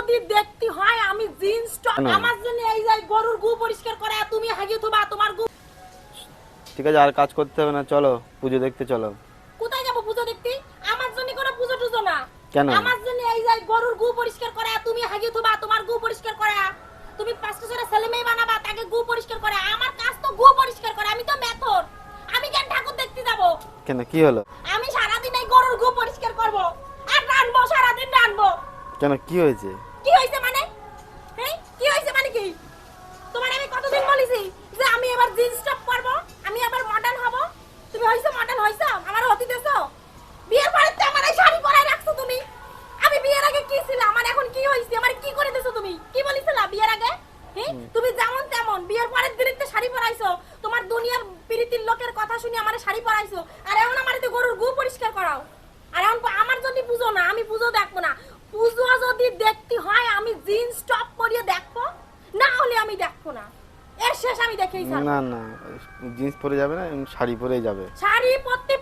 যদি দেখতে হয় আমি জিন্স টপ আমার জন্য এই যে গরুর গু পরিষ্কার করে তুমি হাগিয়ে থবা তোমার গু। ঠিক আছে, আর কাজ করতে হবে না, চলো পুজো দেখতে চলো। কোথায় যাব পুজো দেখতে? আমার জন্য কোনো পুজো টুজো না। কেন? আমার জন্য এই যে গরুর গু পরিষ্কার করে তুমি হাগিয়ে থবা তোমার গু পরিষ্কার করে তুমি পাঁচটা ছেলে ছেলে মেয়ে বানাবা তাকে গু পরিষ্কার করে। আমার কাজ তো গু পরিষ্কার করে, আমি তো মেথর। আমি কেন ঠাকুর দেখতে যাব? কেন, কি হলো? আমি সারা দিন এই গরুর গু পরিষ্কার করব আর রানবো, সারা দিন রানবো। কেন, কি হয়েছে? কি হইছে মানে? হ্যাঁ কি হইছে মানে কি? তোমার আমি কতদিন বলেছি যে আমি এবার জিন্স টপ পরবো, আমি এবার মডার্ন হব। তুমি হইছো মডার্ন হইছো, আমার হতে দেছো। বিয়ের পরে তো আমার এই শাড়ি পরায় রাখছো তুমি। আমি বিয়ের আগে কি ছিলাম, আমার এখন কি হইছে, আমার কি করে দেছো তুমি? কি বলিছিলা বিয়ের আগে? হ্যাঁ তুমি যেমন তেমন, বিয়ের পরের দিন তো শাড়ি পরাইছো। তোমার দুনিয়ার প্রীতির লোকের কথা শুনে আমারে শাড়ি পরাইছো, আর এখন আমারে তো গরুর গু পরিষ্কার করাও। আর এখন আমার যদি পুজো না, আমি পুজো দেখবো না। পুজো যদি দেখতে হয় আমি জিন্স টপ পরিয়ে দেখবো, না হলে আমি দেখবো না। এর শেষ আমি দেখেই ছাড়বো। না না, জিন্স পরে যাবে না, শাড়ি পরেই যাবে। শাড়ি পরতে